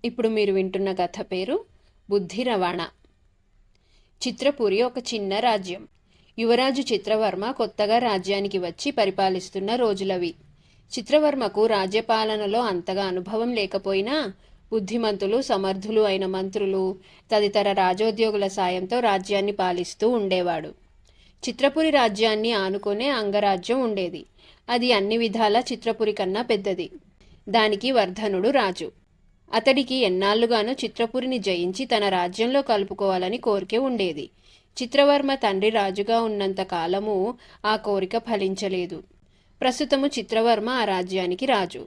ఇప్పుడు మీరు వింటున్న కథ పేరు బుద్ధి రవాణా. చిత్రపురి ఒక చిన్న రాజ్యం. యువరాజు చిత్రవర్మ కొత్తగా రాజ్యానికి వచ్చి పరిపాలిస్తున్న రోజులవి. చిత్రవర్మకు రాజ్యపాలనలో అంతగా అనుభవం లేకపోయినా బుద్ధిమంతులు, సమర్థులు అయిన మంత్రులు, తదితర రాజోద్యోగుల సాయంతో రాజ్యాన్ని పాలిస్తూ ఉండేవాడు. చిత్రపురి రాజ్యాన్ని ఆనుకునే అంగరాజ్యం ఉండేది. అది అన్ని విధాలా చిత్రపురి కన్నా పెద్దది. దానికి వర్ధనుడు రాజు. అతడికి ఎన్నాళ్లుగానో చిత్రపురిని జయించి తన రాజ్యంలో కలుపుకోవాలని కోరిక ఉండేది. చిత్రవర్మ తండ్రి రాజుగా ఉన్నంత కాలము ఆ కోరిక ఫలించలేదు. ప్రస్తుతము చిత్రవర్మ ఆ రాజ్యానికి రాజు.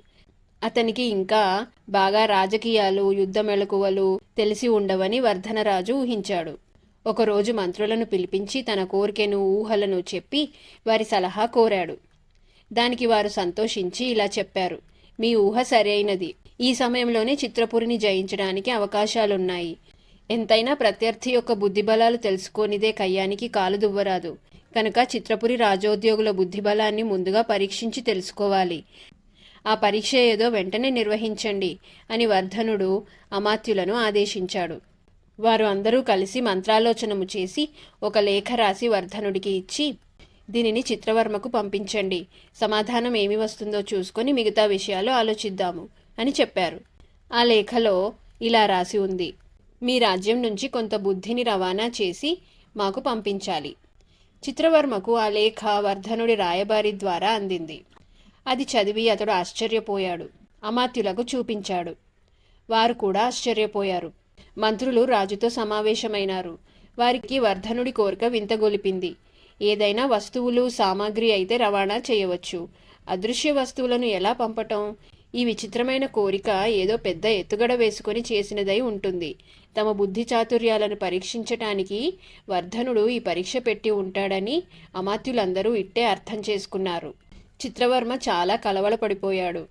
అతనికి ఇంకా బాగా రాజకీయాలు, యుద్ధ మెళకువలు తెలిసి ఉండవని వర్ధనరాజు ఊహించాడు. ఒకరోజు మంత్రులను పిలిపించి తన కోరికను, ఊహలను చెప్పి వారి సలహా కోరాడు. దానికి వారు సంతోషించి ఇలా చెప్పారు: మీ ఊహ సరైనది. ఈ సమయంలోనే చిత్రపురిని జయించడానికి అవకాశాలున్నాయి. ఎంతైనా ప్రత్యర్థి యొక్క బుద్ధిబలాలు తెలుసుకోనిదే కయ్యానికి కాలు దువ్వరాదు. కనుక చిత్రపురి రాజోద్యోగుల బుద్ధిబలాన్ని ముందుగా పరీక్షించి తెలుసుకోవాలి. ఆ పరీక్ష ఏదో వెంటనే నిర్వహించండి అని వర్ధనుడు అమాత్యులను ఆదేశించాడు. వారు అందరూ కలిసి మంత్రాలోచనము చేసి ఒక లేఖ రాసి వర్ధనుడికి ఇచ్చి, దీనిని చిత్రవర్మకు పంపించండి. సమాధానం ఏమి వస్తుందో చూసుకొని మిగతా విషయాలు ఆలోచిద్దాము అని చెప్పారు. ఆ లేఖలో ఇలా రాసి ఉంది: మీ రాజ్యం నుంచి కొంత బుద్ధిని రవాణా చేసి మాకు పంపించాలి. చిత్రవర్మకు ఆ లేఖ వర్ధనుడి రాయబారి ద్వారా అందింది. అది చదివి అతడు ఆశ్చర్యపోయాడు. అమాత్యులకు చూపించాడు. వారు కూడా ఆశ్చర్యపోయారు. మంత్రులు రాజుతో సమావేశమైనారు. వారికి వర్ధనుడి కోరిక వింతగొలిపింది. ఏదైనా వస్తువులు, సామాగ్రి అయితే రవాణా చేయవచ్చు. అదృశ్య వస్తువులను ఎలా పంపటం? ఈ విచిత్రమైన కోరిక ఏదో పెద్ద ఎత్తుగడ వేసుకొని చేసినదై ఉంటుంది. తమ బుద్ధి చాతుర్యాలను పరీక్షించటానికి వర్ధనుడు ఈ పరీక్ష పెట్టి ఉంటాడని అమాత్యులందరూ ఇట్టే అర్థం చేసుకున్నారు. చిత్రవర్మ చాలా కలవరపడిపోయాడు.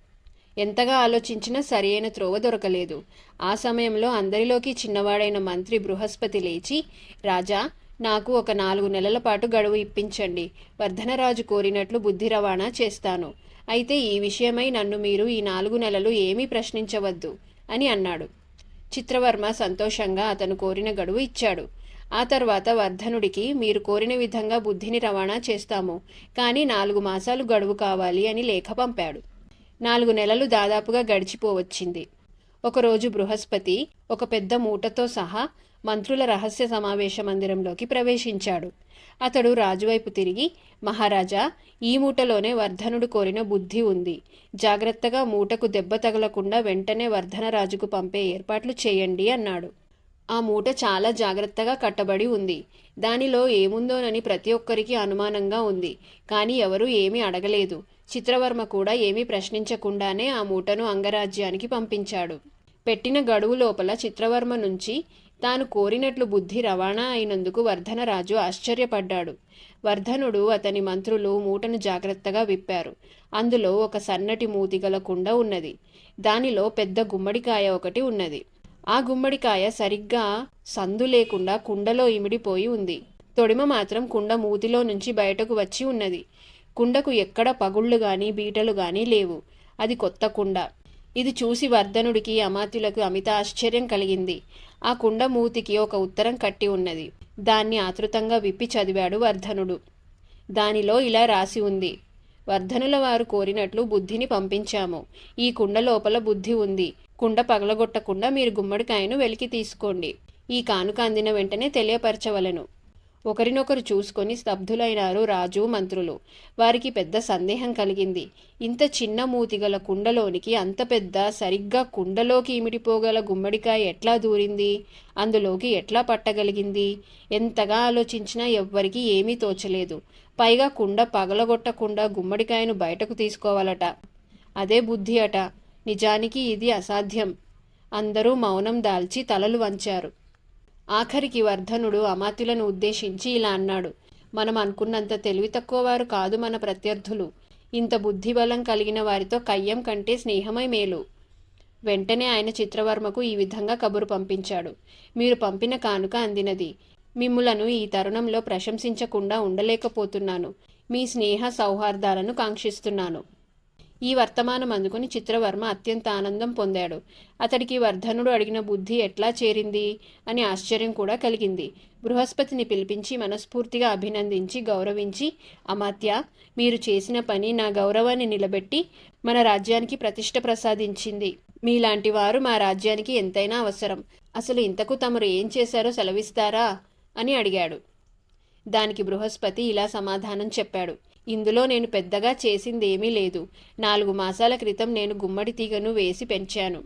ఎంతగా ఆలోచించినా సరియైన త్రోవ దొరకలేదు. ఆ సమయంలో అందరిలోకి చిన్నవాడైన మంత్రి బృహస్పతి లేచి, రాజా, నాకు ఒక 4 నెలల పాటు గడువు ఇప్పించండి. వర్ధనరాజు కోరినట్లు బుద్ధి రవాణా చేస్తాను. అయితే ఈ విషయమై నన్ను మీరు ఈ 4 నెలలు ఏమీ ప్రశ్నించవద్దు అని అన్నాడు. చిత్రవర్మ సంతోషంగా అతను కోరిన గడువు ఇచ్చాడు. ఆ తర్వాత వర్ధనుడికి, మీరు కోరిన విధంగా బుద్ధిని రవాణా చేస్తాము, కానీ 4 మాసాలు గడువు కావాలి అని లేఖ పంపాడు. 4 నెలలు దాదాపుగా గడిచిపోవచ్చింది. ఒకరోజు బృహస్పతి ఒక పెద్ద మూటతో సహా మంత్రుల రహస్య సమావేశ మందిరంలోకి ప్రవేశించాడు. అతడు రాజువైపు తిరిగి, మహారాజా, ఈ మూటలోనే వర్ధనుడు కోరిన బుద్ధి ఉంది. జాగ్రత్తగా మూటకు దెబ్బ తగలకుండా వెంటనే వర్ధనరాజుకు పంపే ఏర్పాట్లు చేయండి అన్నాడు. ఆ మూట చాలా జాగ్రత్తగా కట్టబడి ఉంది. దానిలో ఏముందోనని ప్రతి ఒక్కరికి అనుమానంగా ఉంది. కానీ ఎవరూ ఏమీ అడగలేదు. చిత్రవర్మ కూడా ఏమీ ప్రశ్నించకుండానే ఆ మూటను అంగరాజ్యానికి పంపించాడు. పెట్టిన గడువు లోపల చిత్రవర్మ నుంచి తాను కోరినట్లు బుద్ధి రవాణా అయినందుకు వర్ధనరాజు ఆశ్చర్యపడ్డాడు. వర్ధనుడు, అతని మంత్రులు మూటను జాగ్రత్తగా విప్పారు. అందులో ఒక సన్నటి మూతిగల కుండ ఉన్నది. దానిలో పెద్ద గుమ్మడికాయ ఒకటి ఉన్నది. ఆ గుమ్మడికాయ సరిగ్గా సందు లేకుండా కుండలో ఇమిడిపోయి ఉంది. తొడిమ మాత్రం కుండ మూతిలో నుంచి బయటకు వచ్చి ఉన్నది. కుండకు ఎక్కడ పగుళ్ళు గాని, బీటలు గాని లేవు. అది కొత్త కుండ. ఇది చూసి వర్ధనుడికి, అమాత్యులకు అమిత ఆశ్చర్యం కలిగింది. ఆ కుండ మూతికి ఒక ఉత్తరం కట్టి ఉన్నది. దాన్ని ఆతృతంగా విప్పి చదివాడు వర్ధనుడు. దానిలో ఇలా రాసి ఉంది: వర్ధనుల వారు కోరినట్లు బుద్ధిని పంపించాము. ఈ కుండ లోపల బుద్ధి ఉంది. కుండ పగలగొట్టకుండా మీరు గుమ్మడికాయను వెలికి తీసుకోండి. ఈ కానుక అందిన వెంటనే తెలియపరచవలెను. ఒకరినొకరు చూసుకొని స్తబ్దులైనారు రాజు, మంత్రులు. వారికి పెద్ద సందేహం కలిగింది. ఇంత చిన్న మూతిగల కుండలోనికి అంత పెద్ద, సరిగ్గా కుండలోకి ఇమిడిపోగల గుమ్మడికాయ ఎట్లా దూరింది? అందులోకి ఎట్లా పట్టగలిగింది? ఎంతగా ఆలోచించినా ఎవ్వరికీ ఏమీ తోచలేదు. పైగా కుండ పగలగొట్టకుండా గుమ్మడికాయను బయటకు తీసుకోవాలట. అదే బుద్ధి అట. నిజానికి ఇది అసాధ్యం. అందరూ మౌనం దాల్చి తలలు వంచారు. ఆఖరికి వర్ధనుడు అమాత్యులను ఉద్దేశించి ఇలా అన్నాడు: మనం అనుకున్నంత తెలివి తక్కువ వారు కాదు మన ప్రత్యర్థులు. ఇంత బుద్ధిబలం కలిగిన వారితో కయ్యం కంటే స్నేహమై మేలు. వెంటనే ఆయన చిత్రవర్మకు ఈ విధంగా కబురు పంపించాడు: మీరు పంపిన కానుక అందినది. మిమ్ములను ఈ తరుణంలో ప్రశంసించకుండా ఉండలేకపోతున్నాను. మీ స్నేహ సౌహార్దాలను కాంక్షిస్తున్నాను. ఈ వర్తమానం అందుకుని చిత్రవర్మ అత్యంత ఆనందం పొందాడు. అతడికి వర్ధనుడు అడిగిన బుద్ధి ఎట్లా చేరింది అని ఆశ్చర్యం కూడా కలిగింది. బృహస్పతిని పిలిపించి మనస్ఫూర్తిగా అభినందించి గౌరవించి, అమాత్య, మీరు చేసిన పని నా గౌరవాన్ని నిలబెట్టి మన రాజ్యానికి ప్రతిష్ఠ ప్రసాదించింది. మీలాంటి వారు మా రాజ్యానికి ఎంతైనా అవసరం. అసలు ఇంతకు తమరు ఏం చేశారో సెలవిస్తారా అని అడిగాడు. దానికి బృహస్పతి ఇలా సమాధానం చెప్పాడు. ఇందులో నేను పెద్దగా చేసిందేమీ లేదు. 4 మాసాల క్రితం నేను గుమ్మడి తీగను వేసి పెంచాను.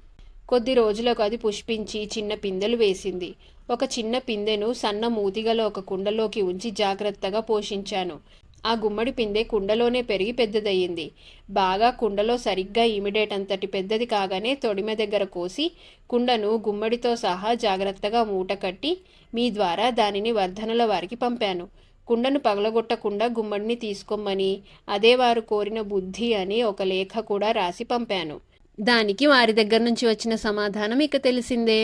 కొద్ది రోజులకు అది పుష్పించి చిన్న పిందెలు వేసింది. ఒక చిన్న పిందెను సన్న మూతిగల ఒక కుండలోకి ఉంచి జాగ్రత్తగా పోషించాను. ఆ గుమ్మడి పిందె కుండలోనే పెరిగి పెద్దదయ్యింది. బాగా కుండలో సరిగ్గా ఇమిడేటంతటి పెద్దది కాగానే తొడిమె దగ్గర కోసి కుండను గుమ్మడితో సహా జాగ్రత్తగా మూట కట్టి మీ ద్వారా దానిని వర్ధనుల వారికి పంపాను. కుండను పగలగొట్టకుండా గుమ్మడిని తీసుకోమని, అదే వారు కోరిన బుద్ధి అని ఒక లేఖ కూడా రాసి పంపాను. దానికి వారి దగ్గర నుంచి వచ్చిన సమాధానం ఇక తెలిసిందే.